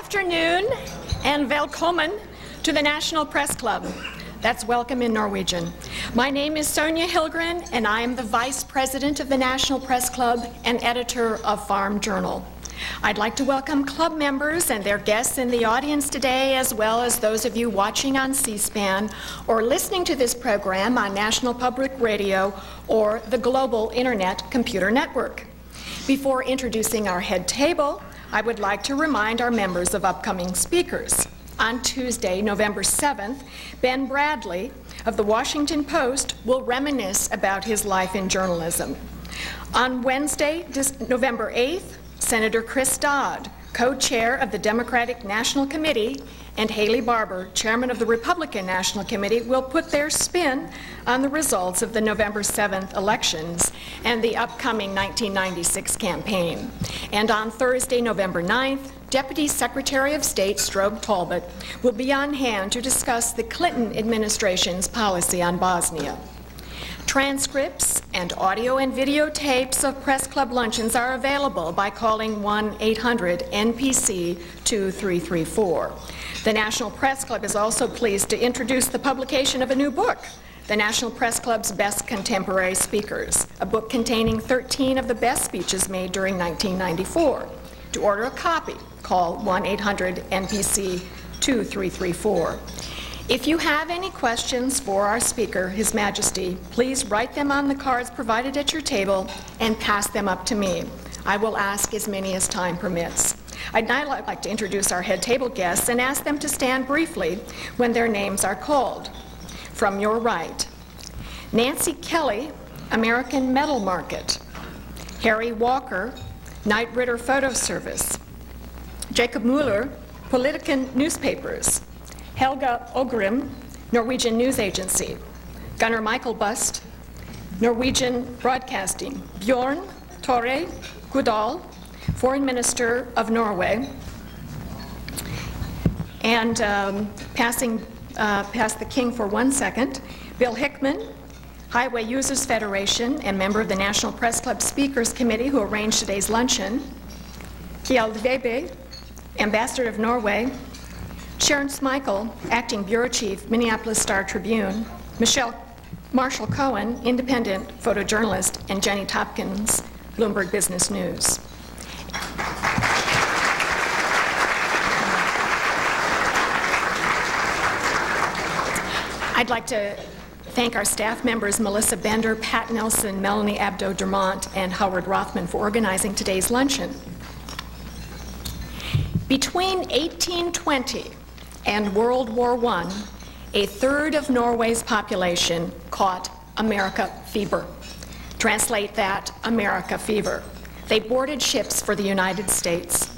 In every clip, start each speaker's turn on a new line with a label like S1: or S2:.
S1: afternoon and velkommen to the National Press Club. That's welcome in Norwegian. My name is Sonia Hilgren, and I am the Vice President of the National Press Club and editor of Farm Journal. I'd like to welcome club members and their guests in the audience today, as well as those of you watching on C-SPAN or listening to this program on National Public Radio or the Global Internet Computer Network. Before introducing our head table, I would like to remind our members of upcoming speakers. On Tuesday, November 7th, Ben Bradley of the Washington Post will reminisce about his life in journalism. On Wednesday, November 8th, Senator Chris Dodd, co-chair of the Democratic National Committee, and Haley Barbour, chairman of the Republican National Committee, will put their spin on the results of the November 7th elections and the upcoming 1996 campaign. And on Thursday, November 9th, Deputy Secretary of State Strobe Talbot will be on hand to discuss the Clinton administration's policy on Bosnia. Transcripts and audio and video tapes of Press Club luncheons are available by calling 1-800-NPC-2334. The National Press Club is also pleased to introduce the publication of a new book, The National Press Club's Best Contemporary Speakers, a book containing 13 of the best speeches made during 1994. To order a copy, call 1-800-NPC-2334. If you have any questions for our speaker, His Majesty, please write them on the cards provided at your table and pass them up to me. I will ask as many as time permits. I'd now like to introduce our head table guests and ask them to stand briefly when their names are called. From your right, Nancy Kelly, American Metal Market. Harry Walker, Knight Ridder Photo Service. Jacob Mueller, Politiken Newspapers. Helga Ogrim, Norwegian News Agency. Gunnar Michael Bust, Norwegian Broadcasting. Bjorn Tore Godal, Foreign Minister of Norway. And past the king for 1 second, Bill Hickman, Highway Users Federation and member of the National Press Club Speakers Committee who arranged today's luncheon. Kjell Vebe, Ambassador of Norway. Sharon Smeichel, Acting Bureau Chief, Minneapolis Star-Tribune. Marshall Cohen, Independent photojournalist, and Jenny Topkins, Bloomberg Business News. I'd like to thank our staff members, Melissa Bender, Pat Nelson, Melanie Abdo-Dermont, and Howard Rothman for organizing today's luncheon. Between 1820 and World War I, a third of Norway's population caught America fever. Translate that, America fever. They boarded ships for the United States.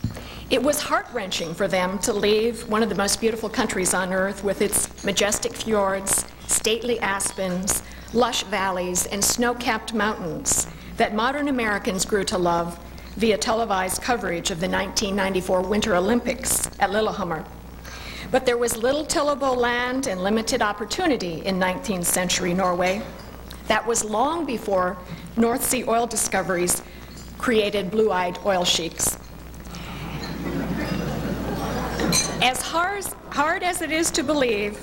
S1: It was heart-wrenching for them to leave one of the most beautiful countries on earth with its majestic fjords, stately aspens, lush valleys, and snow-capped mountains that modern Americans grew to love via televised coverage of the 1994 Winter Olympics at Lillehammer. But there was little tillable land and limited opportunity in 19th century Norway. That was long before North Sea oil discoveries created blue-eyed oil sheiks. As hard as it is to believe,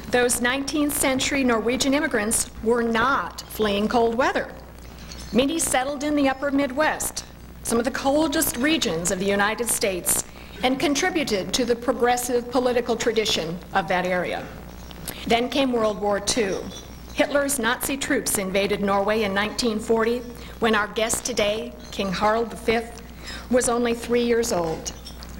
S1: those 19th century Norwegian immigrants were not fleeing cold weather. Many settled in the upper Midwest, some of the coldest regions of the United States, and contributed to the progressive political tradition of that area. Then came World War II. Hitler's Nazi troops invaded Norway in 1940 when our guest today, King Harald V, was only 3 years old.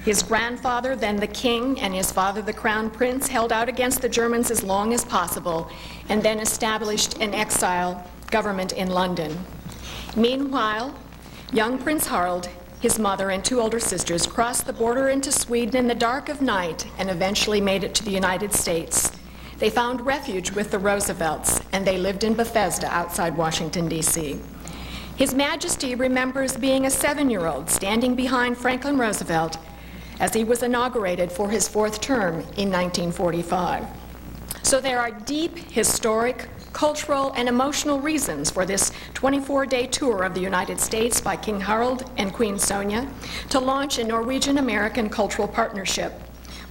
S1: His grandfather, then the king, and his father, the crown prince, held out against the Germans as long as possible and then established an exile government in London. Meanwhile, young Prince Harald, his mother, and 2 older sisters crossed the border into Sweden in the dark of night and eventually made it to the United States. They found refuge with the Roosevelts, and they lived in Bethesda outside Washington, D.C. His Majesty remembers being a 7-year-old standing behind Franklin Roosevelt as he was inaugurated for his 4th term in 1945. So there are deep historic, cultural, and emotional reasons for this 24-day tour of the United States by King Harald and Queen Sonja to launch a Norwegian-American cultural partnership.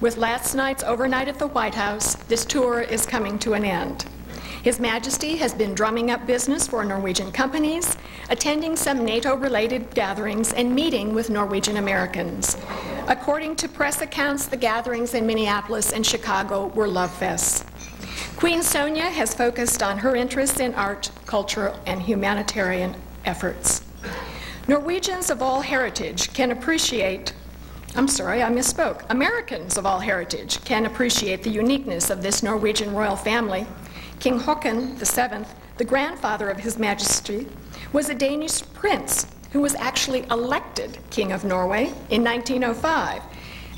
S1: With last night's overnight at the White House, this tour is coming to an end. His Majesty has been drumming up business for Norwegian companies, attending some NATO-related gatherings, and meeting with Norwegian Americans. According to press accounts, the gatherings in Minneapolis and Chicago were love fests. Queen Sonja has focused on her interests in art, culture, and humanitarian efforts. Norwegians of all heritage can appreciate Americans of all heritage can appreciate the uniqueness of this Norwegian royal family. King Haakon VII, the grandfather of His Majesty, was a Danish prince who was actually elected King of Norway in 1905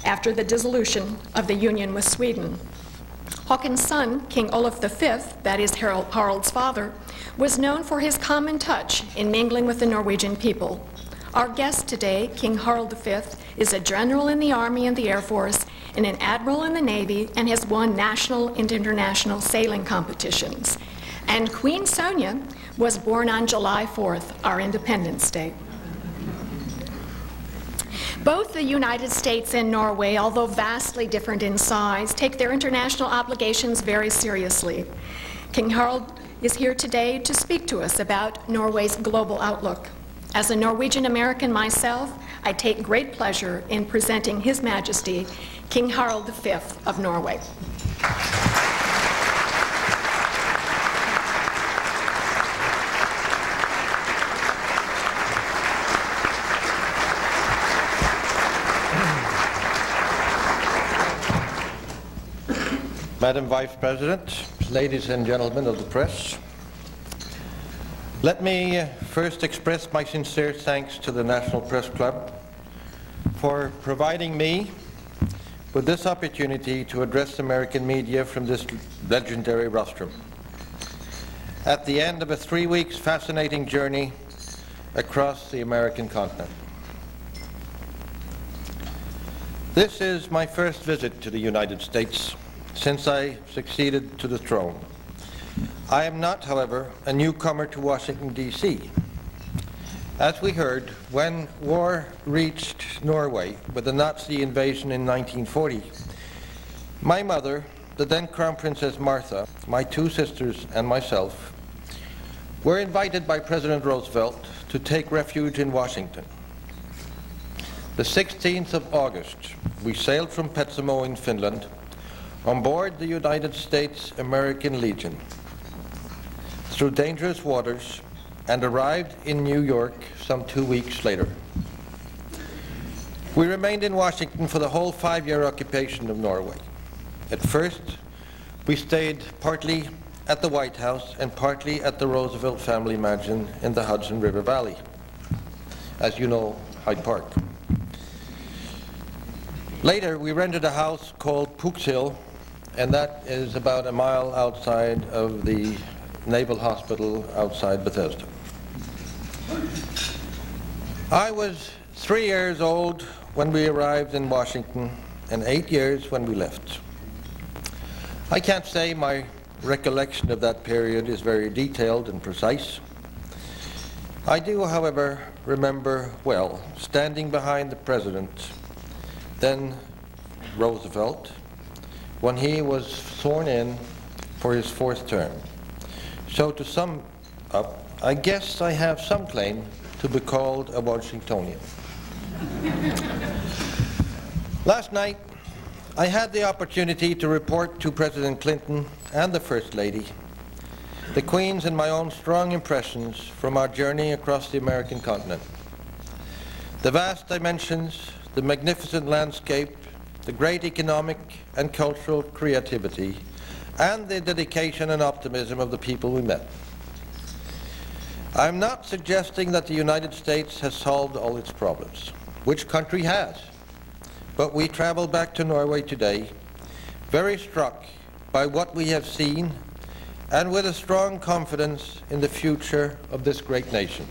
S1: after the dissolution of the union with Sweden. Haakon's son, King Olaf V, that is Harald's father, was known for his common touch in mingling with the Norwegian people. Our guest today, King Harald V, is a general in the Army and the Air Force and an admiral in the Navy, and has won national and international sailing competitions. And Queen Sonja was born on July 4th, our Independence Day. Both the United States and Norway, although vastly different in size, take their international obligations very seriously. King Harald is here today to speak to us about Norway's global outlook. As a Norwegian American myself, I take great pleasure in presenting His Majesty, King Harald V of Norway.
S2: Madam Vice President, ladies and gentlemen of the press, let me first express my sincere thanks to the National Press Club for providing me with this opportunity to address American media from this legendary rostrum. At the end of a 3 weeks fascinating journey across the American continent. This is my first visit to the United States since I succeeded to the throne. I am not, however, a newcomer to Washington, D.C. As we heard, when war reached Norway with the Nazi invasion in 1940, my mother, the then Crown Princess Martha, my 2 sisters, and myself were invited by President Roosevelt to take refuge in Washington. The 16th of August, we sailed from Petsamo in Finland on board the United States American Legion through dangerous waters and arrived in New York some 2 weeks later. We remained in Washington for the whole 5-year occupation of Norway. At first, we stayed partly at the White House and partly at the Roosevelt family mansion in the Hudson River Valley. As you know, Hyde Park. Later, we rented a house called Pook's Hill, and that is about a mile outside of the Naval Hospital outside Bethesda. I was 3 years old when we arrived in Washington and 8 years when we left. I can't say my recollection of that period is very detailed and precise. I do, however, remember well standing behind the President, then Roosevelt, when he was sworn in for his 4th term. So to sum up, I guess I have some claim to be called a Washingtonian. Last night, I had the opportunity to report to President Clinton and the First Lady the Queen's and my own strong impressions from our journey across the American continent. The vast dimensions, the magnificent landscape, the great economic and cultural creativity, and the dedication and optimism of the people we met. I'm not suggesting that the United States has solved all its problems. Which country has? But we travel back to Norway today, very struck by what we have seen and with a strong confidence in the future of this great nation.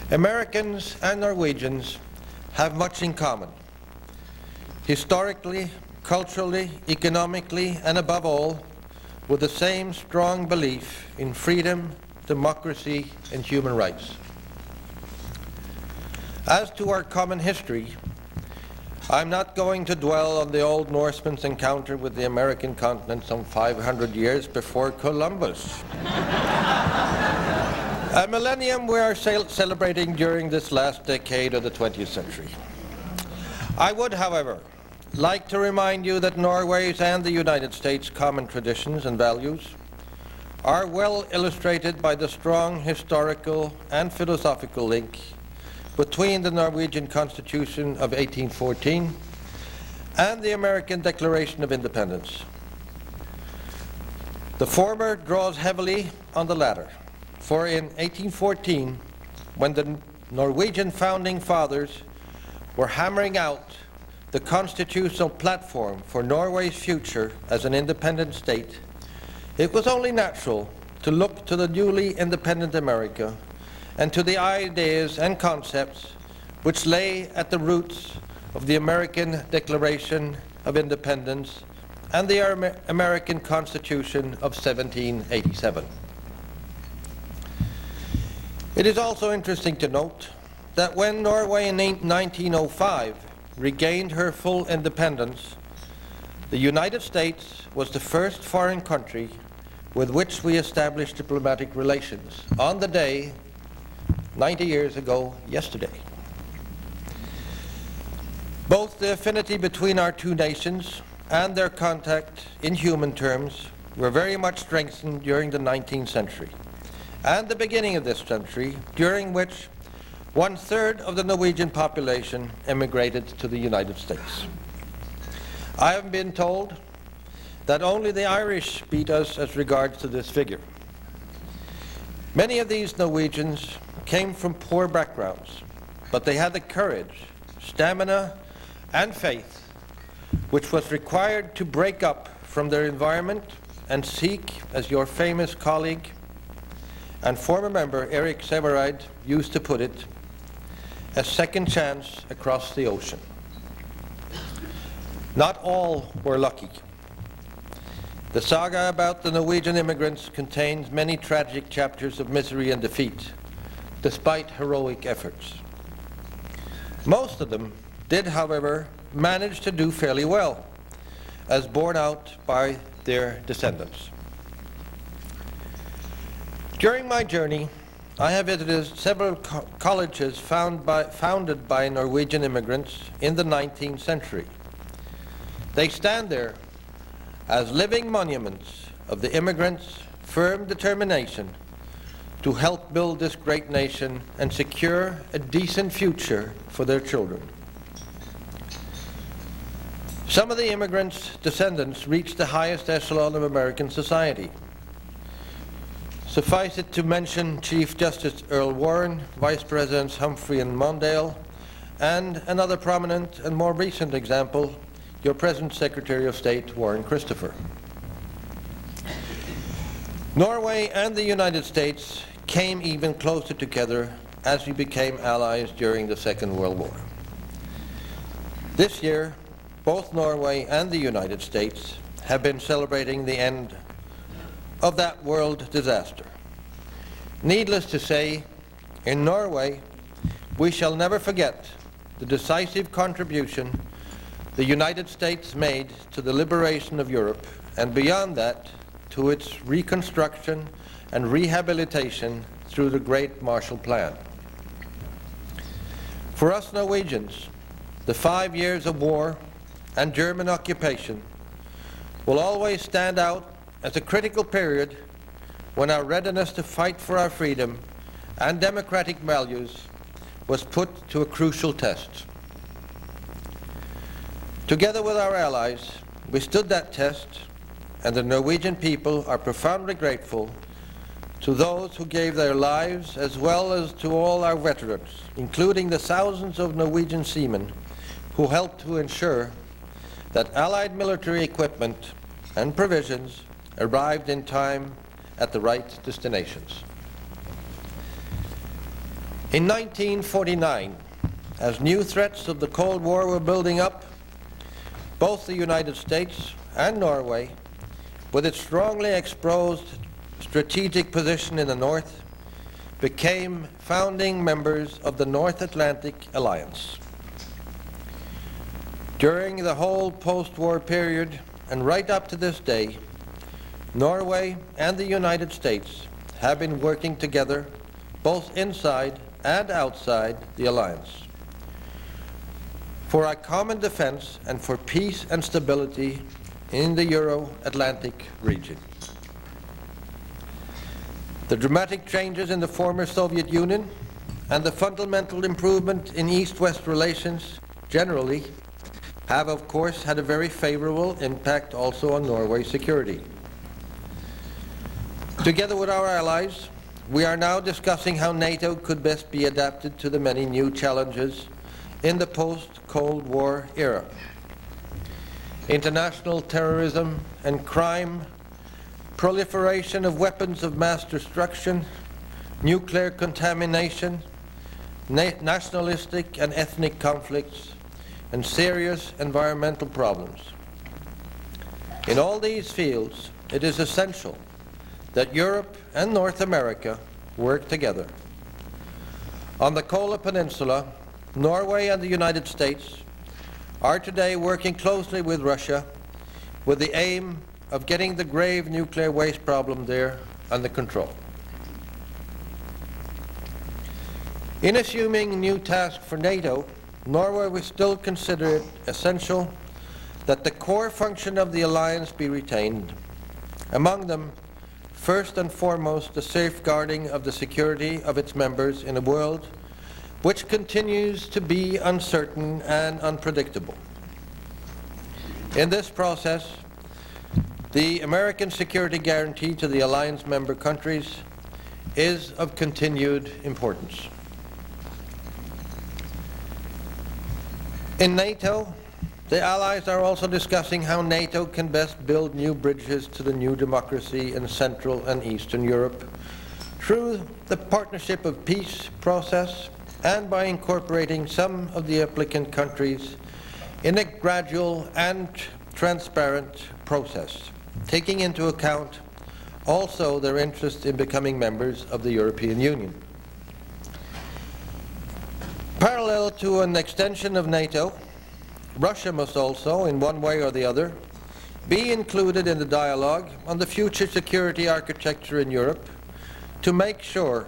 S2: Americans and Norwegians have much in common. Historically, culturally, economically, and above all, with the same strong belief in freedom, democracy, and human rights. As to our common history, I'm not going to dwell on the old Norsemen's encounter with the American continent some 500 years before Columbus. A millennium we are celebrating during this last decade of the 20th century. I would, however, like to remind you that Norway's and the United States' common traditions and values are well illustrated by the strong historical and philosophical link between the Norwegian Constitution of 1814 and the American Declaration of Independence. The former draws heavily on the latter, for in 1814, when the Norwegian founding fathers were hammering out the constitutional platform for Norway's future as an independent state, it was only natural to look to the newly independent America and to the ideas and concepts which lay at the roots of the American Declaration of Independence and the American Constitution of 1787. It is also interesting to note that when Norway in 1905 regained her full independence, the United States was the first foreign country with which we established diplomatic relations on the day 90 years ago yesterday. Both the affinity between our two nations and their contact in human terms were very much strengthened during the 19th century and the beginning of this century, during which 1/3 of the Norwegian population emigrated to the United States. I have been told that only the Irish beat us as regards to this figure. Many of these Norwegians came from poor backgrounds, but they had the courage, stamina, and faith which was required to break up from their environment and seek, as your famous colleague and former member Erik Severeid used to put it, a second chance across the ocean. Not all were lucky. The saga about the Norwegian immigrants contains many tragic chapters of misery and defeat, despite heroic efforts. Most of them did, however, manage to do fairly well, as borne out by their descendants. During my journey, I have visited several colleges founded by Norwegian immigrants in the 19th century. They stand there as living monuments of the immigrants' firm determination to help build this great nation and secure a decent future for their children. Some of the immigrants' descendants reached the highest echelon of American society. Suffice it to mention Chief Justice Earl Warren, Vice Presidents Humphrey and Mondale, and another prominent and more recent example, your present Secretary of State, Warren Christopher. Norway and the United States came even closer together as we became allies during the Second World War. This year, both Norway and the United States have been celebrating the end of that world disaster. Needless to say, in Norway, we shall never forget the decisive contribution the United States made to the liberation of Europe, and beyond that, to its reconstruction and rehabilitation through the Great Marshall Plan. For us Norwegians, the 5 years of war and German occupation will always stand out as a critical period when our readiness to fight for our freedom and democratic values was put to a crucial test. Together with our allies, we stood that test, and the Norwegian people are profoundly grateful to those who gave their lives, as well as to all our veterans, including the thousands of Norwegian seamen who helped to ensure that Allied military equipment and provisions arrived in time at the right destinations. In 1949, as new threats of the Cold War were building up, both the United States and Norway with its strongly exposed strategic position in the north, became founding members of the North Atlantic Alliance. During the whole post-war period, and right up to this day, Norway and the United States have been working together, both inside and outside the alliance, for a common defense and for peace and stability in the Euro-Atlantic region. The dramatic changes in the former Soviet Union and the fundamental improvement in East-West relations generally have, of course, had a very favorable impact also on Norway's security. Together with our allies, we are now discussing how NATO could best be adapted to the many new challenges in the post-Cold War era. International terrorism and crime, proliferation of weapons of mass destruction, nuclear contamination, nationalistic and ethnic conflicts, and serious environmental problems. In all these fields, it is essential that Europe and North America work together. On the Kola Peninsula, Norway and the United States are today working closely with Russia with the aim of getting the grave nuclear waste problem there under control. In assuming new tasks for NATO, Norway will still consider it essential that the core function of the alliance be retained. Among them, first and foremost, the safeguarding of the security of its members in a world which continues to be uncertain and unpredictable. In this process, the American security guarantee to the alliance member countries is of continued importance. In NATO, the allies are also discussing how NATO can best build new bridges to the new democracy in Central and Eastern Europe through the Partnership of Peace process and by incorporating some of the applicant countries in a gradual and transparent process, taking into account also their interest in becoming members of the European Union. Parallel to an extension of NATO, Russia must also, in one way or the other, be included in the dialogue on the future security architecture in Europe to make sure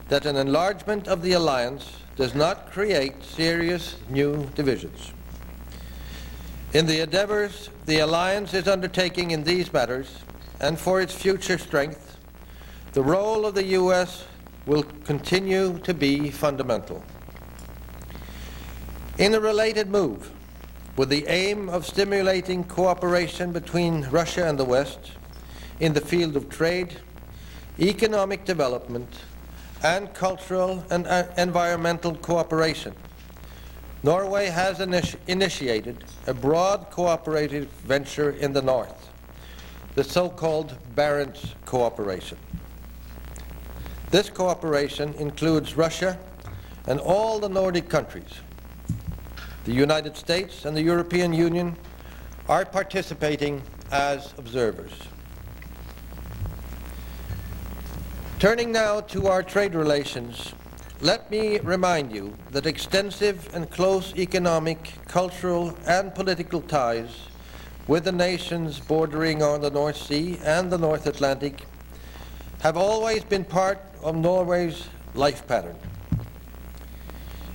S2: that an enlargement of the alliance does not create serious new divisions. In the endeavors the alliance is undertaking in these matters, and for its future strength, the role of the U.S. will continue to be fundamental. In a related move, with the aim of stimulating cooperation between Russia and the West in the field of trade, economic development, and cultural and environmental cooperation, Norway has initiated a broad cooperative venture in the north, the so-called Barents Cooperation. This cooperation includes Russia and all the Nordic countries. The United States and the European Union are participating as observers. Turning now to our trade relations, let me remind you that extensive and close economic, cultural, and political ties with the nations bordering on the North Sea and the North Atlantic have always been part of Norway's life pattern.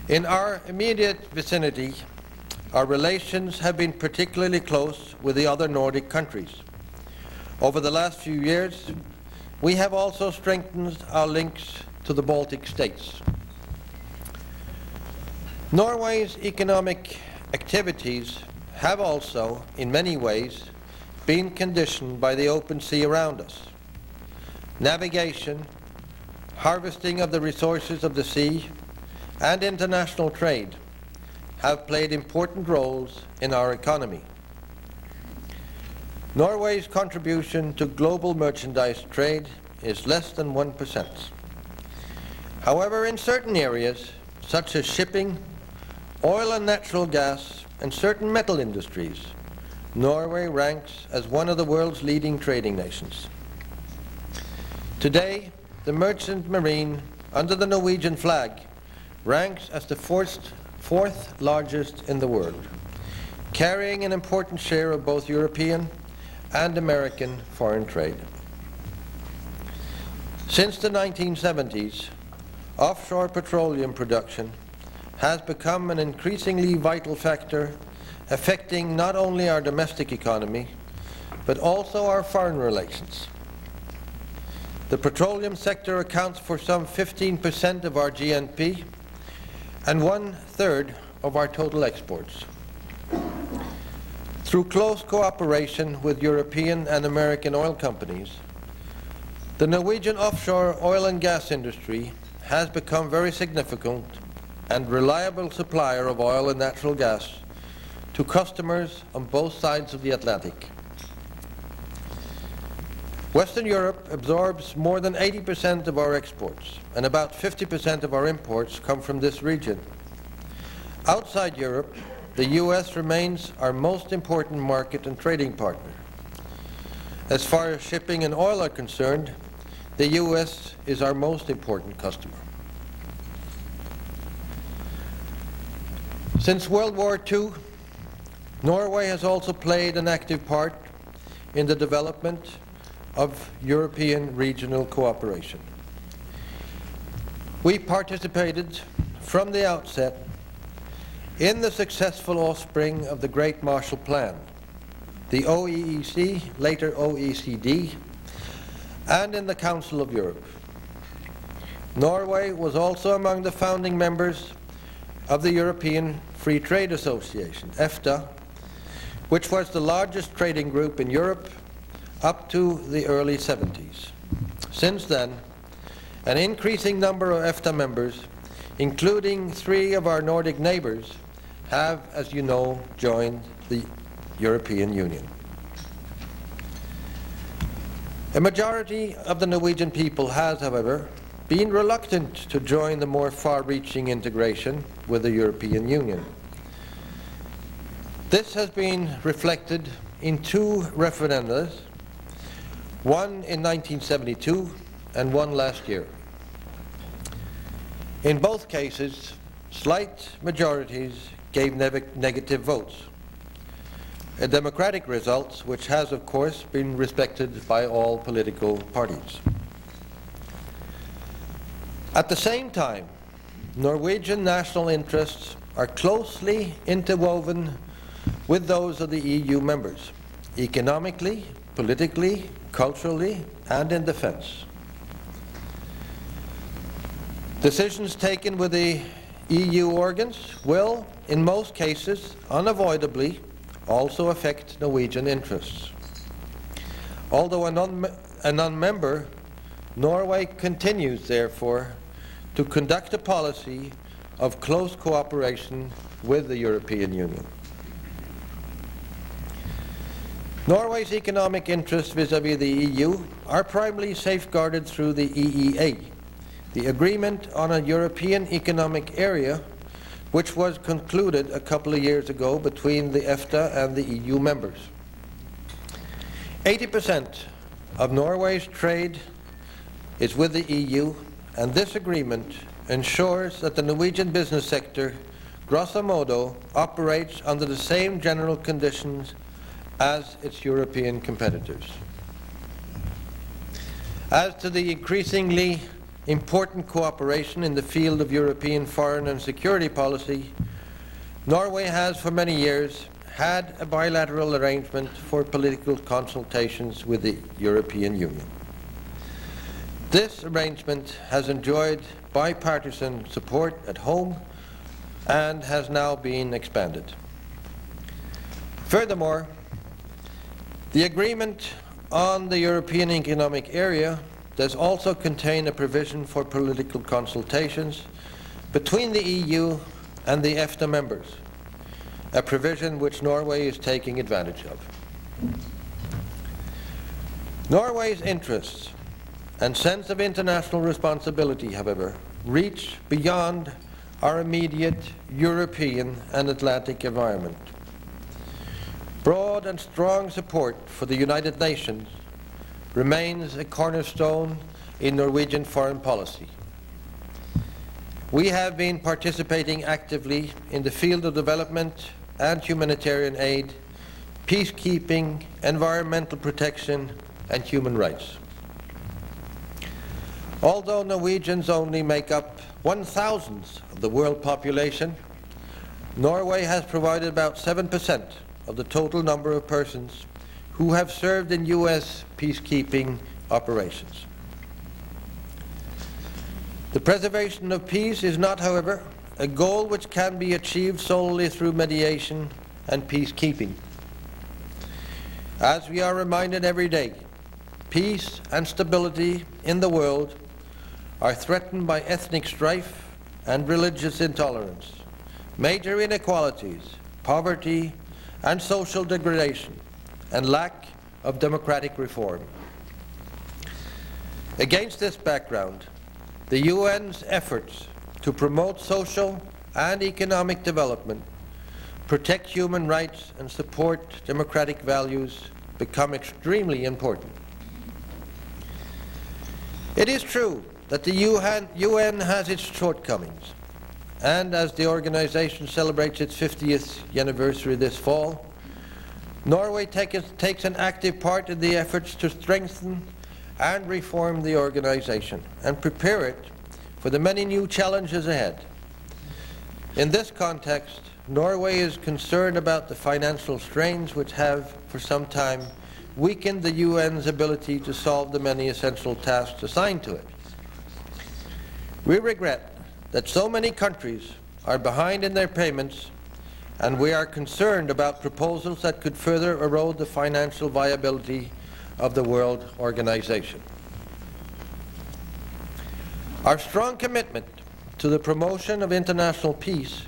S2: In our immediate vicinity, our relations have been particularly close with the other Nordic countries. Over the last few years, we have also strengthened our links to the Baltic states. Norway's economic activities have also, in many ways, been conditioned by the open sea around us. Navigation, harvesting of the resources of the sea, and international trade have played important roles in our economy. Norway's contribution to global merchandise trade is less than 1%. However, in certain areas, such as shipping, oil and natural gas, and certain metal industries, Norway ranks as one of the world's leading trading nations. Today, the merchant marine under the Norwegian flag ranks as the fourth largest in the world, carrying an important share of both European and American foreign trade. Since the 1970s, offshore petroleum production has become an increasingly vital factor affecting not only our domestic economy, but also our foreign relations. The petroleum sector accounts for some 15% of our GNP and 1/3 of our total exports. Through close cooperation with European and American oil companies, the Norwegian offshore oil and gas industry has become very significant and reliable supplier of oil and natural gas to customers on both sides of the Atlantic. Western Europe absorbs more than 80% of our exports, and about 50% of our imports come from this region. Outside Europe, the US remains our most important market and trading partner. As far as shipping and oil are concerned, the US is our most important customer. Since World War II, Norway has also played an active part in the development of European regional cooperation. We participated from the outset in the successful offspring of the Great Marshall Plan, the OEEC, later OECD, and in the Council of Europe. Norway was also among the founding members of the European Free Trade Association, EFTA, which was the largest trading group in Europe up to the early 70s. Since then, an increasing number of EFTA members, including 3 of our Nordic neighbors, have, as you know, joined the European Union. A majority of the Norwegian people has, however, been reluctant to join the more far-reaching integration with the European Union. This has been reflected in 2 referenda, one in 1972 and one last year. In both cases, slight majorities gave negative votes. A democratic result which has, of course, been respected by all political parties. At the same time, Norwegian national interests are closely interwoven with those of the EU members, economically, politically, culturally, and in defense. Decisions taken with the EU organs will, in most cases, unavoidably also affect Norwegian interests. Although a non-member, Norway continues, therefore, to conduct a policy of close cooperation with the European Union. Norway's economic interests vis-à-vis the EU are primarily safeguarded through the EEA, the Agreement on a European Economic Area, which was concluded a couple of years ago between the EFTA and the EU members. 80% of Norway's trade is with the EU, and this agreement ensures that the Norwegian business sector, grosso modo, operates under the same general conditions as its European competitors. As to the increasingly important cooperation in the field of European foreign and security policy, Norway has for many years had a bilateral arrangement for political consultations with the European Union. This arrangement has enjoyed bipartisan support at home and has now been expanded. Furthermore, the agreement on the European Economic Area does also contain a provision for political consultations between the EU and the EFTA members, a provision which Norway is taking advantage of. Norway's interests and sense of international responsibility, however, reach beyond our immediate European and Atlantic environment. Broad and strong support for the United Nations remains a cornerstone in Norwegian foreign policy. We have been participating actively in the field of development and humanitarian aid, peacekeeping, environmental protection, and human rights. Although Norwegians only make up 1/1000th of the world population, Norway has provided about 7% of the total number of persons who have served in U.S. peacekeeping operations. The preservation of peace is not, however, a goal which can be achieved solely through mediation and peacekeeping. As we are reminded every day, peace and stability in the world are threatened by ethnic strife and religious intolerance, major inequalities, poverty and social degradation, and lack of democratic reform. Against this background, the UN's efforts to promote social and economic development, protect human rights, and support democratic values become extremely important. It is true that the UN has its shortcomings, and as the organization celebrates its 50th anniversary this fall, Norway takes an active part in the efforts to strengthen and reform the organization and prepare it for the many new challenges ahead. In this context, Norway is concerned about the financial strains which have, for some time, weakened the UN's ability to solve the many essential tasks assigned to it. We regret that so many countries are behind in their payments, and we are concerned about proposals that could further erode the financial viability of the World Organization. Our strong commitment to the promotion of international peace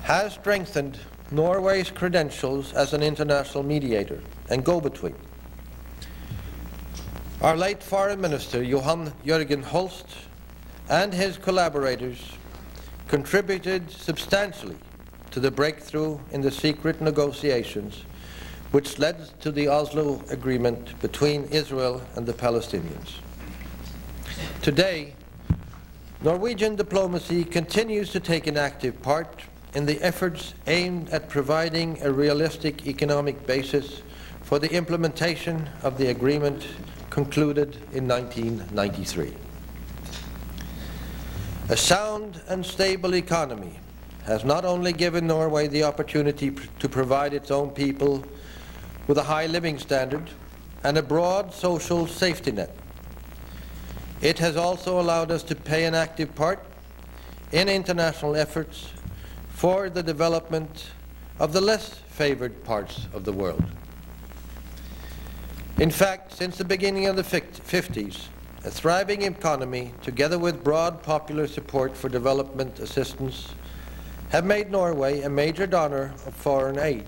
S2: has strengthened Norway's credentials as an international mediator and go-between. Our late Foreign Minister, Johan Jørgen Holst, and his collaborators contributed substantially to the breakthrough in the secret negotiations which led to the Oslo Agreement between Israel and the Palestinians. Today, Norwegian diplomacy continues to take an active part in the efforts aimed at providing a realistic economic basis for the implementation of the agreement concluded in 1993. A sound and stable economy has not only given Norway the opportunity to provide its own people with a high living standard and a broad social safety net, it has also allowed us to play an active part in international efforts for the development of the less favored parts of the world. In fact, since the beginning of the 50s, a thriving economy, together with broad popular support for development assistance, have made Norway a major donor of foreign aid.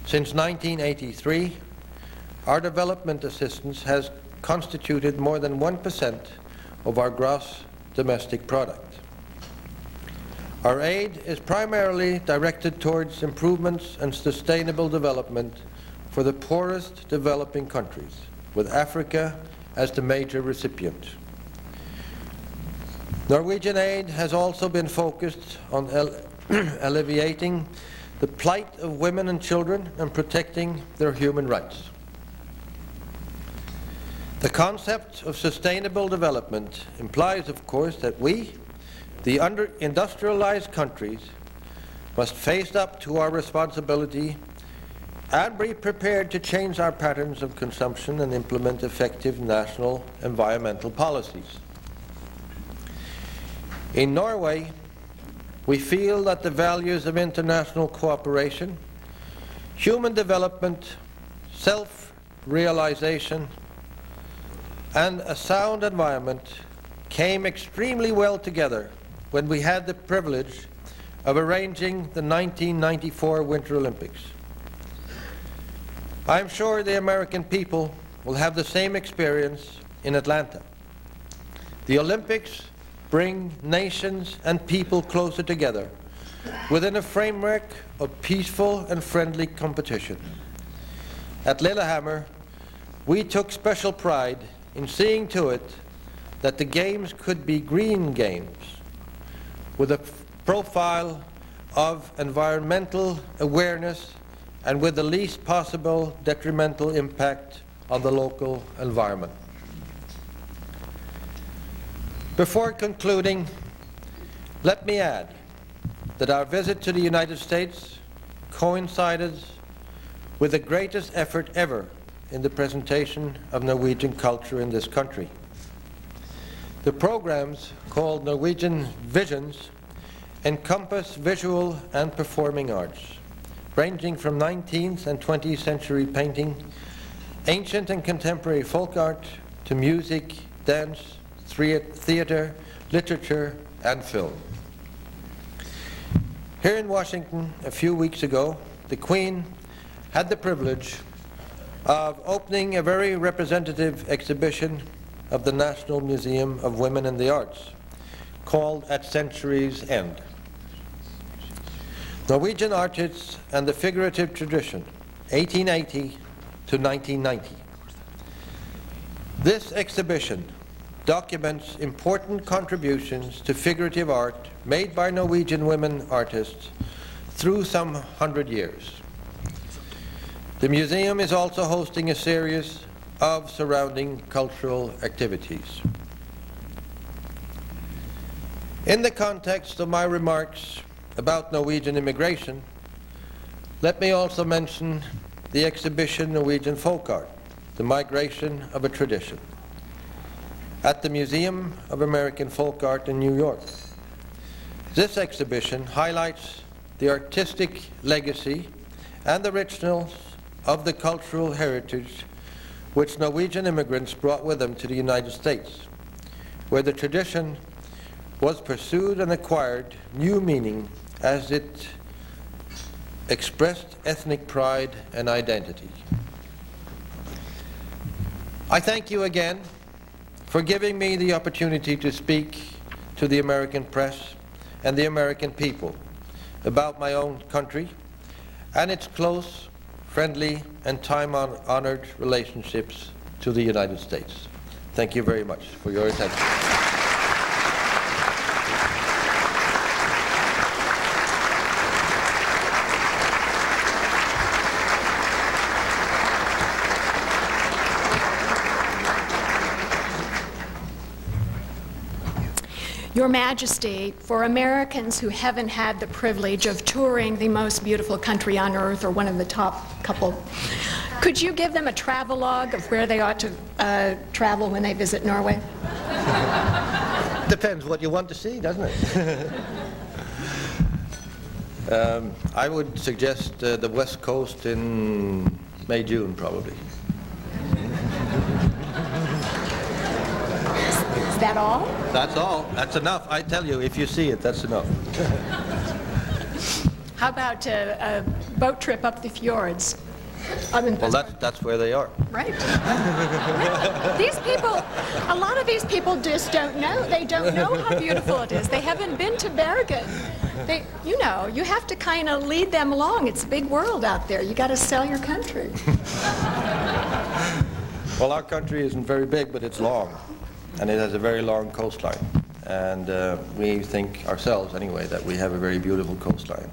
S2: Since 1983, our development assistance has constituted more than 1% of our gross domestic product. Our aid is primarily directed towards improvements and sustainable development for the poorest developing countries, with Africa as the major recipient. Norwegian aid has also been focused on alleviating the plight of women and children and protecting their human rights. The concept of sustainable development implies, of course, that we, the industrialized countries, must face up to our responsibility and be prepared to change our patterns of consumption and implement effective national environmental policies. In Norway, we feel that the values of international cooperation, human development, self-realization, and a sound environment came extremely well together when we had the privilege of arranging the 1994 Winter Olympics. I am sure the American people will have the same experience in Atlanta. The Olympics bring nations and people closer together within a framework of peaceful and friendly competition. At Lillehammer, we took special pride in seeing to it that the games could be green games with a profile of environmental awareness and with the least possible detrimental impact on the local environment. Before concluding, let me add that our visit to the United States coincided with the greatest effort ever in the presentation of Norwegian culture in this country. The programs, called Norwegian Visions, encompass visual and performing arts, ranging from 19th and 20th century painting, ancient and contemporary folk art, to music, dance, theater, literature, and film. Here in Washington, a few weeks ago, the Queen had the privilege of opening a very representative exhibition of the National Museum of Women in the Arts, called At Century's End: Norwegian Artists and the Figurative Tradition, 1880 to 1990. This exhibition documents important contributions to figurative art made by Norwegian women artists through some 100 years. The museum is also hosting a series of surrounding cultural activities. In the context of my remarks about Norwegian immigration, let me also mention the exhibition Norwegian Folk Art, The Migration of a Tradition, at the Museum of American Folk Art in New York. This exhibition highlights the artistic legacy and the richness of the cultural heritage which Norwegian immigrants brought with them to the United States, where the tradition was pursued and acquired new meaning as it expressed ethnic pride and identity. I thank you again for giving me the opportunity to speak to the American press and the American people about my own country and its close, friendly, and time-honored relationships to the United States. Thank you very much for your attention.
S1: Your Majesty, for Americans who haven't had the privilege of touring the most beautiful country on earth, or one of the top couple, could you give them a travelogue of where they ought to travel when they visit Norway?
S2: Depends what you want to see, doesn't it? I would suggest the West Coast in May, June, probably.
S1: Is that all?
S2: That's all. That's enough. I tell you, if you see it, that's enough.
S1: How about a boat trip up the fjords?
S2: Well, that's where they are.
S1: Right. These people, a lot of these people just don't know. They don't know how beautiful it is. They haven't been to Bergen. You know, you have to kind of lead them along. It's a big world out there. You got to sell your country.
S2: Well, our country isn't very big, but it's long. And it has a very long coastline. And we think ourselves, anyway, that we have a very beautiful coastline.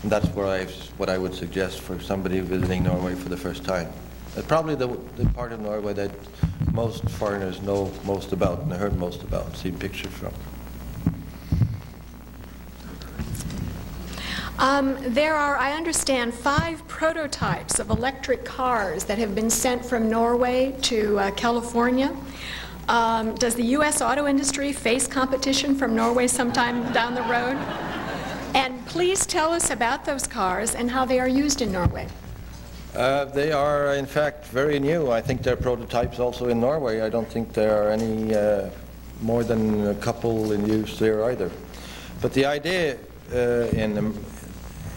S2: And that's what I would suggest for somebody visiting Norway for the first time. It's probably the part of Norway that most foreigners know most about and heard most about, seen pictures from.
S1: There are, I understand, 5 prototypes of electric cars that have been sent from Norway to California. Does the U.S. auto industry face competition from Norway sometime down the road? And please tell us about those cars and how they are used in Norway.
S2: They are, in fact, very new. I think they're prototypes also in Norway. I don't think there are any more than a couple in use there either. But the idea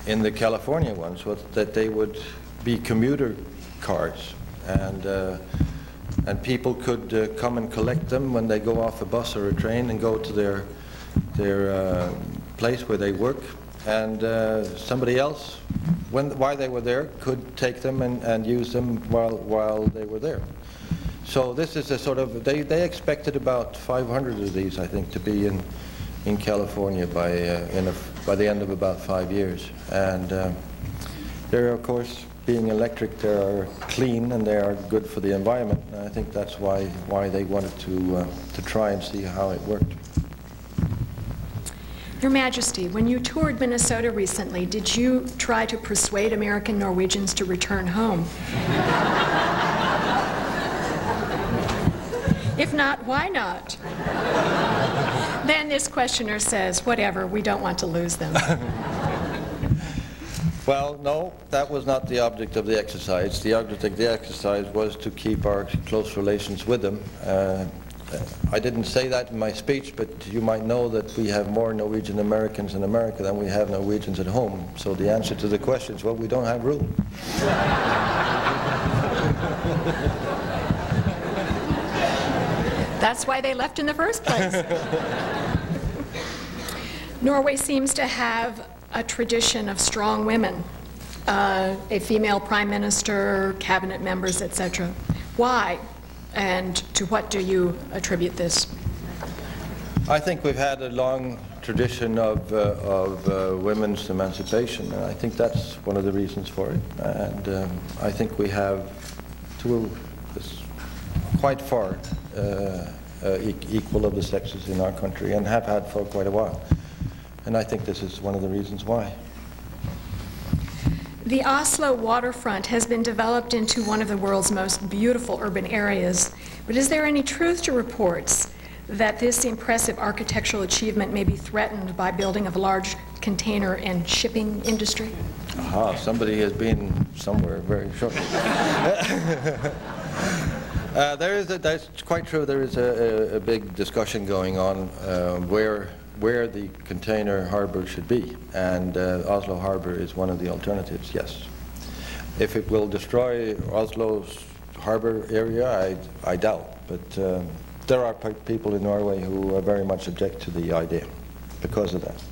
S2: in the California ones was that they would be commuter cars, and people could come and collect them when they go off a bus or a train and go to their place where they work, and somebody else, while they were there, could take them and use them while they were there. So this is a sort of, they expected about 500 of these, I think, to be in California by the end of about 5 years. And they're, of course, being electric, they are clean and they are good for the environment. And I think that's why they wanted to try and see how it worked.
S1: Your Majesty, when you toured Minnesota recently, did you try to persuade American Norwegians to return home? If not, why not? Then this questioner says, whatever, we don't want to lose them.
S2: Well, no, that was not the object of the exercise. The object of the exercise was to keep our close relations with them. I didn't say that in my speech, but you might know that we have more Norwegian Americans in America than we have Norwegians at home. So the answer to the question is, well, we don't have room.
S1: That's why they left in the first place. Norway seems to have a tradition of strong women, a female prime minister, cabinet members, etc. Why, and to what do you attribute this?
S2: I think we've had a long tradition of women's emancipation, and I think that's one of the reasons for it. And I think we have, quite far, equal of the sexes in our country, and have had for quite a while. And I think this is one of the reasons why.
S1: The Oslo waterfront has been developed into one of the world's most beautiful urban areas, but is there any truth to reports that this impressive architectural achievement may be threatened by building of a large container and shipping industry?
S2: Aha, somebody has been somewhere very shortly. That's quite true. There is a big discussion going on where the container harbor should be, and Oslo Harbor is one of the alternatives, yes. If it will destroy Oslo's harbor area, I doubt, but there are people in Norway who very much object to the idea because of that.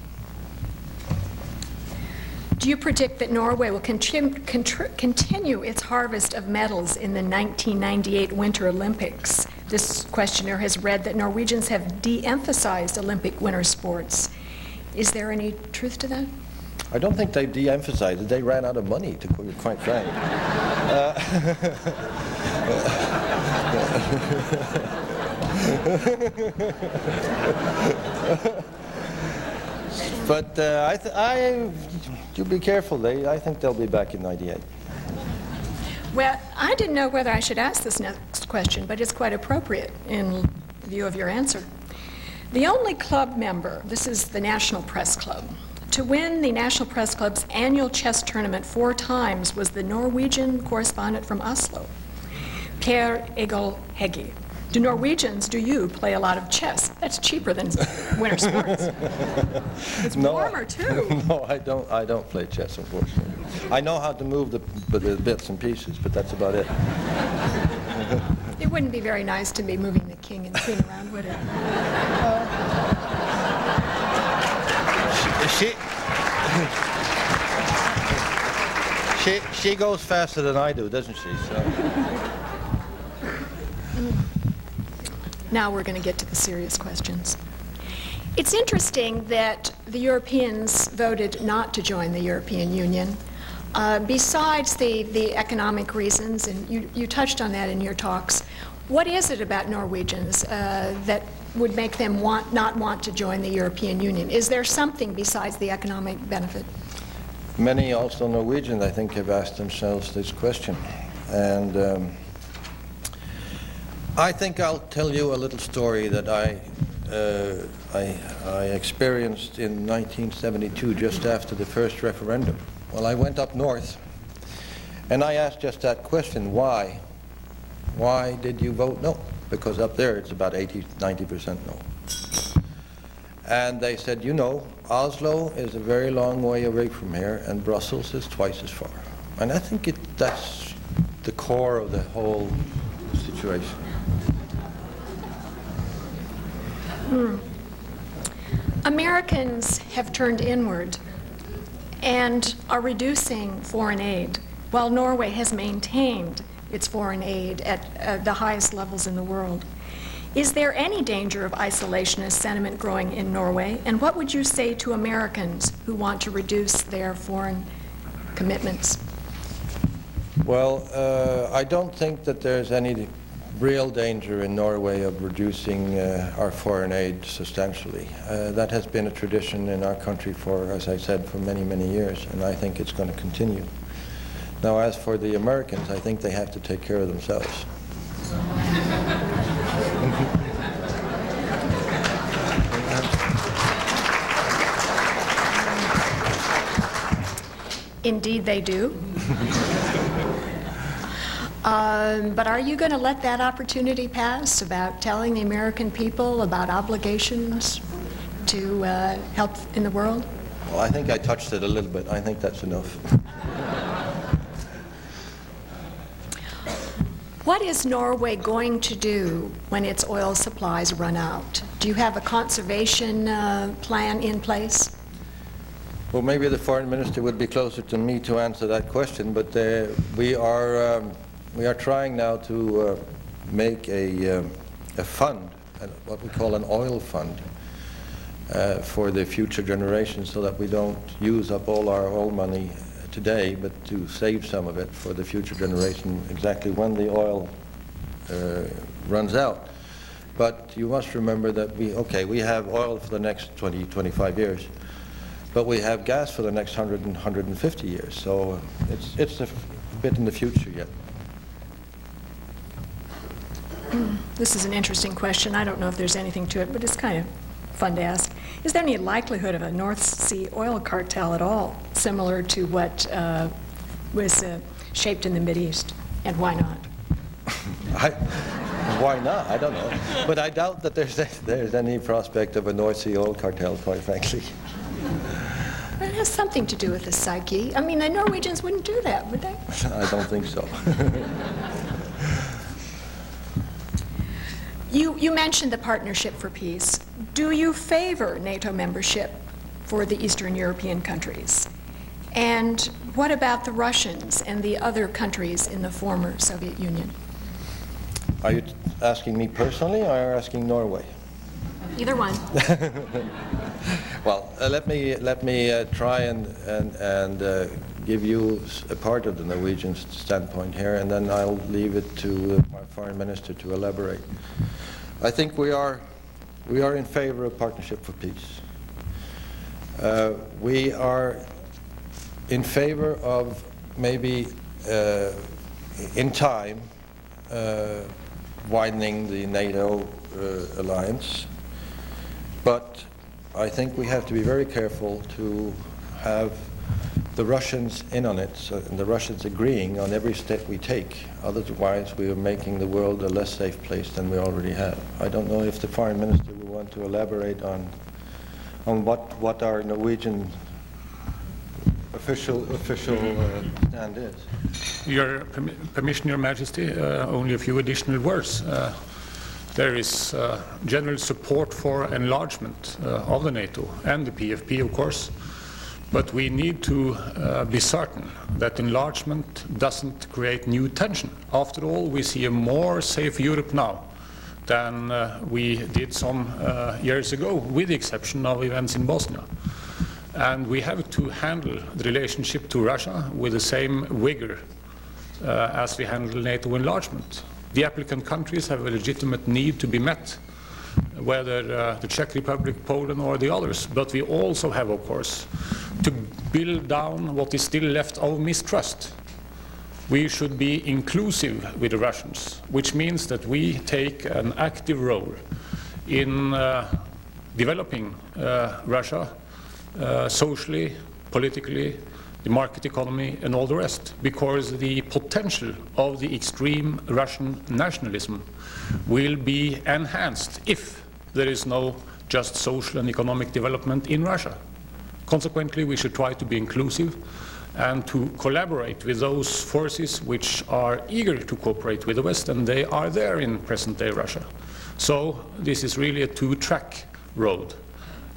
S1: Do you predict that Norway will continue its harvest of medals in the 1998 Winter Olympics? This questioner has read that Norwegians have de-emphasized Olympic winter sports. Is there any truth to that?
S2: I don't think they de-emphasized it. They ran out of money, to be quite frank. But you be careful. I think they'll be back in '98.
S1: Well, I didn't know whether I should ask this next question, but it's quite appropriate in view of your answer. The only club member, this is the National Press Club, to win the National Press Club's annual chess tournament 4 times was the Norwegian correspondent from Oslo, Per Egil Hegge. Do Norwegians, do you, play a lot of chess? That's cheaper than winter sports. It's warmer, too.
S2: No, I don't play chess, unfortunately. I know how to move the bits and pieces, but that's about it.
S1: It wouldn't be very nice to be moving the king and queen around, would it?
S2: She goes faster than I do, doesn't she? So.
S1: Now we're going to get to the serious questions. It's interesting that the Europeans voted not to join the European Union. Besides the economic reasons, and you touched on that in your talks, what is it about Norwegians that would make them not want to join the European Union? Is there something besides the economic benefit?
S2: Many also Norwegians, I think, have asked themselves this question. And I think I'll tell you a little story that I experienced in 1972, just after the first referendum. Well, I went up north, and I asked just that question, why? Why did you vote no? Because up there it's about 80–90% no. And they said, you know, Oslo is a very long way away from here, and Brussels is twice as far. And I think that's the core of the whole situation.
S1: Americans have turned inward and are reducing foreign aid, while Norway has maintained its foreign aid at the highest levels in the world. Is there any danger of isolationist sentiment growing in Norway? And what would you say to Americans who want to reduce their foreign commitments?
S2: Well, I don't think that there's any real danger in Norway of reducing our foreign aid substantially. That has been a tradition in our country for, as I said, for many, many years, and I think it's going to continue. Now, as for the Americans, I think they have to take care of themselves.
S1: Indeed they do. But are you going to let that opportunity pass about telling the American people about obligations to help in the world?
S2: Well, I think I touched it a little bit. I think that's enough.
S1: What is Norway going to do when its oil supplies run out? Do you have a conservation plan in place?
S2: Well, maybe the foreign minister would be closer to me to answer that question, but we are trying now to make a fund, what we call an oil fund, for the future generations, so that we don't use up all our oil money today, but to save some of it for the future generation exactly when the oil runs out. But you must remember that we have oil for the next 20, 25 years, but we have gas for the next 100 and 150 years, so it's a bit in the future yet.
S1: This is an interesting question. I don't know if there's anything to it, but it's kind of fun to ask. Is there any likelihood of a North Sea oil cartel at all, similar to what was shaped in the Mideast, and why not?
S2: Why not? I don't know. But I doubt that there's any prospect of a North Sea oil cartel, quite frankly.
S1: It has something to do with the psyche. I mean, the Norwegians wouldn't do that, would they?
S2: I don't think so.
S1: You mentioned the Partnership for Peace. Do you favor NATO membership for the Eastern European countries? And what about the Russians and the other countries in the former Soviet Union?
S2: Are you asking me personally, or are you asking Norway?
S1: Either one.
S2: Well, let me try and give you a part of the Norwegian standpoint here, and then I'll leave it to my foreign minister to elaborate. I think we are in favor of Partnership for Peace. We are in favor of maybe in time widening the NATO alliance, but I think we have to be very careful to have the Russians in on it, and the Russians agreeing on every step we take. Otherwise, we are making the world a less safe place than we already have. I don't know if the foreign minister will want to elaborate on what our Norwegian official stand is.
S3: Your permission, Your Majesty, only a few additional words. There is general support for enlargement of the NATO and the PFP, of course. But we need to be certain that enlargement doesn't create new tension. After all, we see a more safe Europe now than we did some years ago, with the exception of events in Bosnia. And we have to handle the relationship to Russia with the same vigor as we handle NATO enlargement. The applicant countries have a legitimate need to be met, whether the Czech Republic, Poland, or the others. But we also have, of course, to build down what is still left of mistrust. We should be inclusive with the Russians, which means that we take an active role in developing Russia socially, politically, the market economy, and all the rest, because the potential of the extreme Russian nationalism will be enhanced if there is no just social and economic development in Russia. Consequently, we should try to be inclusive and to collaborate with those forces which are eager to cooperate with the West, and they are there in present-day Russia. So this is really a two-track road.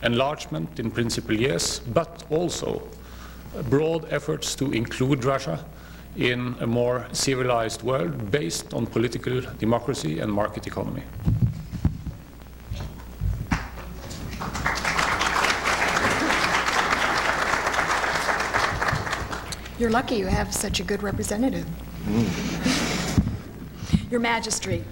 S3: enlargement in principle, yes, but also broad efforts to include Russia in a more civilized world based on political democracy and market economy.
S1: You're lucky you have such a good representative. Your Majesty,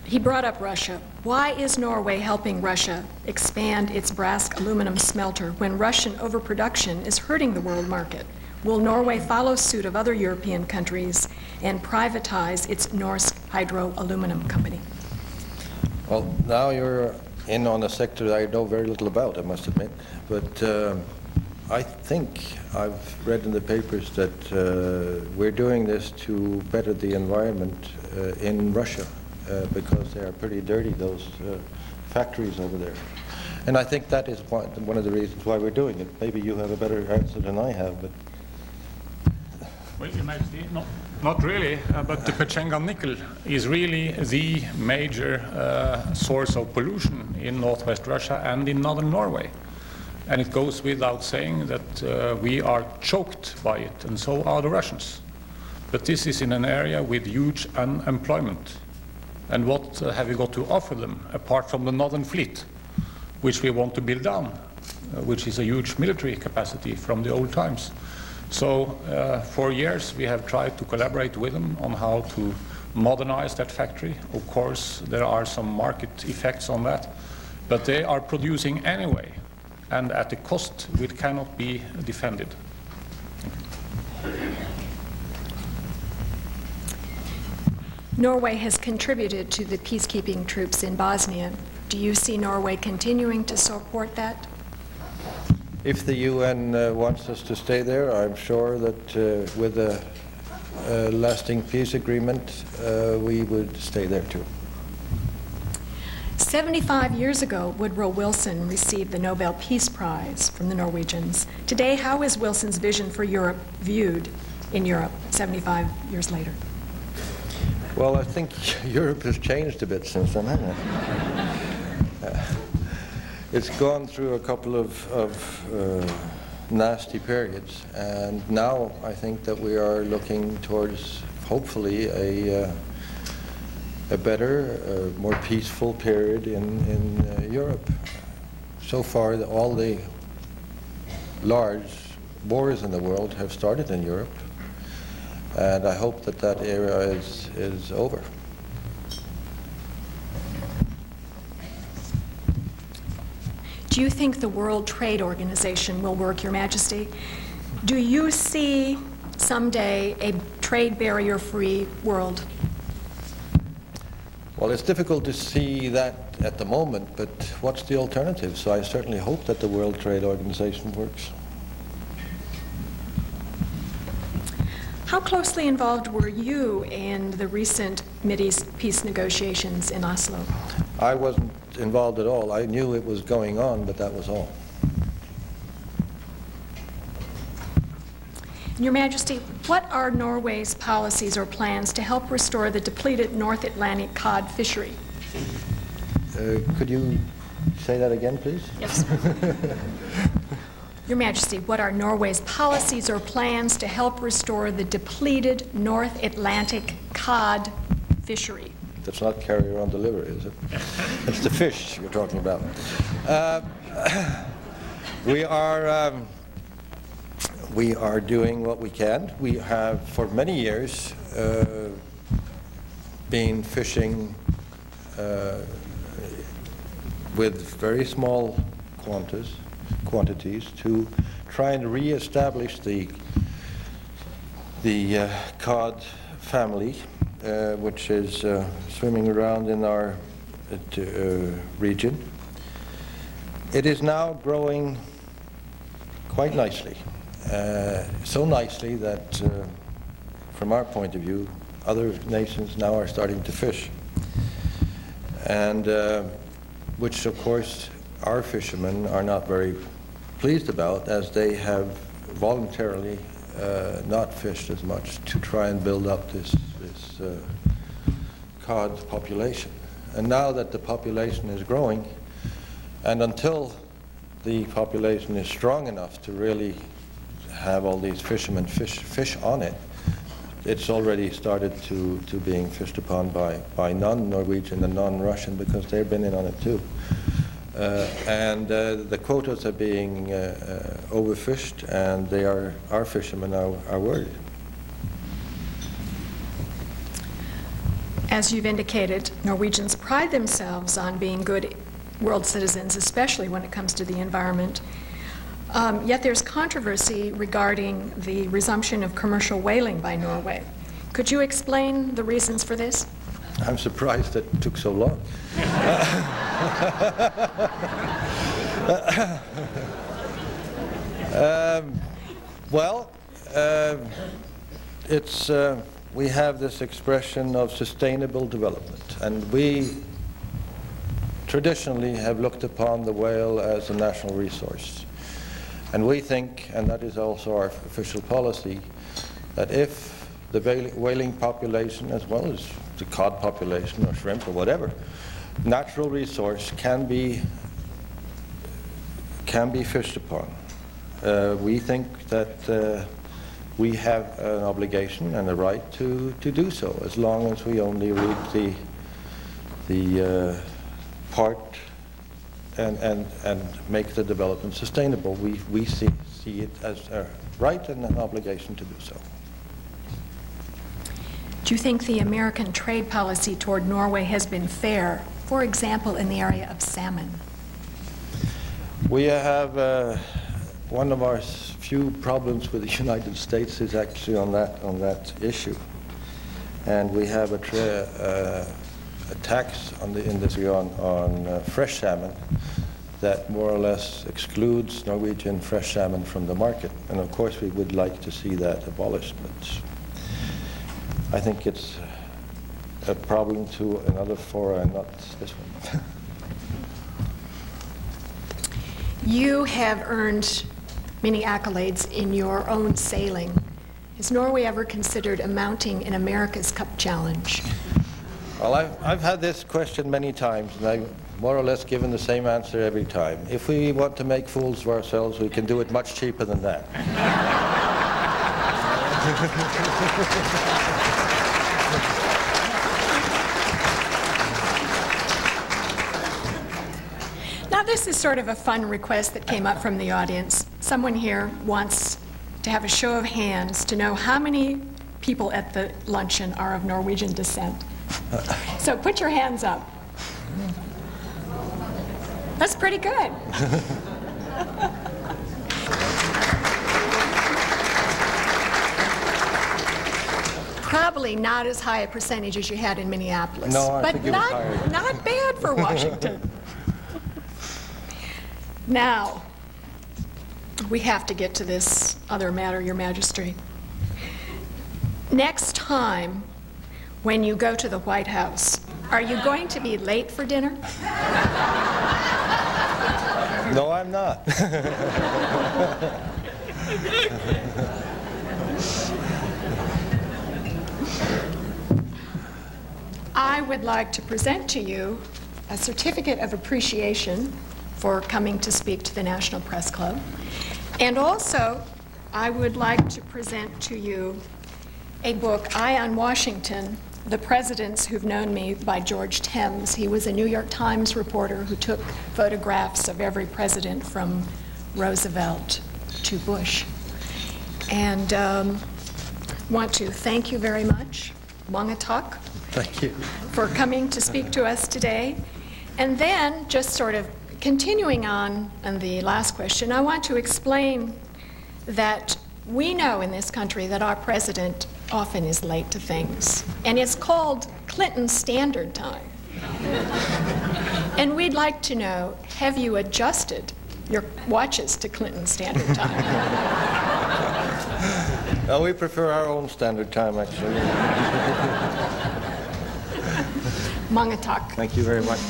S1: he brought up Russia. Why is Norway helping Russia expand its brass aluminum smelter when Russian overproduction is hurting the world market? Will Norway follow suit of other European countries and privatize its Norsk Hydro Aluminum Company?
S2: Well, now you're in on a sector that I know very little about, I must admit. But I think I've read in the papers that we're doing this to better the environment in Russia because they are pretty dirty, those factories over there. And I think that is one of the reasons why we're doing it. Maybe you have a better answer than I have, but...
S3: Well, Your Majesty, not really, but the Pechenga nickel is really the major source of pollution in northwest Russia and in northern Norway. And it goes without saying that we are choked by it, and so are the Russians. But this is in an area with huge unemployment. And what have we got to offer them, apart from the Northern Fleet, which we want to build down, which is a huge military capacity from the old times. So for years we have tried to collaborate with them on how to modernize that factory. Of course, there are some market effects on that, but they are producing anyway, and at a cost which cannot be defended.
S1: Norway has contributed to the peacekeeping troops in Bosnia. Do you see Norway continuing to support that?
S2: If the UN wants us to stay there, I'm sure that with a lasting peace agreement, we would stay there too.
S1: 75 years ago, Woodrow Wilson received the Nobel Peace Prize from the Norwegians. Today, how is Wilson's vision for Europe viewed in Europe 75 years later?
S2: Well, I think Europe has changed a bit since then, hasn't it? It's gone through a couple of nasty periods, and now I think that we are looking towards, hopefully, a better, more peaceful period in Europe. So far, all the large wars in the world have started in Europe, and I hope that that era is over.
S1: Do you think the World Trade Organization will work, Your Majesty? Do you see someday a trade barrier-free world?
S2: Well, it's difficult to see that at the moment, but what's the alternative? So I certainly hope that the World Trade Organization works.
S1: How closely involved were you in the recent Mideast peace negotiations in Oslo?
S2: I wasn't involved at all. I knew it was going on, but that was all.
S1: Your Majesty, what are Norway's policies or plans to help restore the depleted North Atlantic cod fishery?
S2: Could you say that again, please?
S1: Yes. Your Majesty, what are Norway's policies or plans to help restore the depleted North Atlantic cod fishery?
S2: That's not carrier on delivery, is it? It's the fish you're talking about. We are doing what we can. We have, for many years, been fishing with very small quantities to try and re-establish the cod family, which is swimming around in our region. It is now growing quite nicely. So nicely that, from our point of view, other nations now are starting to fish. And which, of course, our fishermen are not very pleased about, as they have voluntarily not fished as much to try and build up this cod population. And now that the population is growing, and until the population is strong enough to really have all these fishermen fish on it, it's already started to being fished upon by non-Norwegian and non-Russian, because they've been in on it too. The quotas are being overfished, and our fishermen are worried.
S1: As you've indicated, Norwegians pride themselves on being good world citizens, especially when it comes to the environment. Yet there's controversy regarding the resumption of commercial whaling by Norway. Could you explain the reasons for this?
S2: I'm surprised that it took so long. We have this expression of sustainable development, and we traditionally have looked upon the whale as a national resource. And we think, and that is also our official policy, that if the whaling population, as well as the cod population or shrimp or whatever, natural resource can be fished upon, we think that we have an obligation and a right to do so, as long as we only read the part and make the development sustainable. We see it as a right and an obligation to do so.
S1: Do you think the American trade policy toward Norway has been fair, for example, in the area of salmon?
S2: We have one of our few problems with the United States is actually on that issue, and we have a tax on the industry on fresh salmon that more or less excludes Norwegian fresh salmon from the market, and of course we would like to see that abolished, but I think it's a problem to another fora and not this one.
S1: You have earned many accolades in your own sailing. Has Norway ever considered mounting an America's Cup challenge?
S2: Well, I've had this question many times, and I've more or less given the same answer every time. If we want to make fools of ourselves, we can do it much cheaper than that.
S1: Now, this is sort of a fun request that came up from the audience. Someone here wants to have a show of hands to know how many people at the luncheon are of Norwegian descent. So put your hands up. That's pretty good. Probably not as high a percentage as you had in Minneapolis.
S2: No, I
S1: but
S2: think it was higher.
S1: Not bad for Washington. Now, we have to get to this other matter, Your Majesty. Next time, when you go to the White House, are you going to be late for dinner?
S2: No, I'm not.
S1: I would like to present to you a certificate of appreciation for coming to speak to the National Press Club. And also, I would like to present to you a book, Eye on Washington, The Presidents Who've Known Me, by George Thames. He was a New York Times reporter who took photographs of every president from Roosevelt to Bush. And want to thank you very much, Mangatak.
S2: Thank you.
S1: For coming to speak to us today. And then, just sort of continuing on the last question, I want to explain that we know in this country that our president often is late to things, and it's called Clinton Standard Time. And we'd like to know, have you adjusted your watches to Clinton Standard Time?
S2: Well, we prefer our own standard time, actually.
S1: Mangatak.
S2: Thank you very much.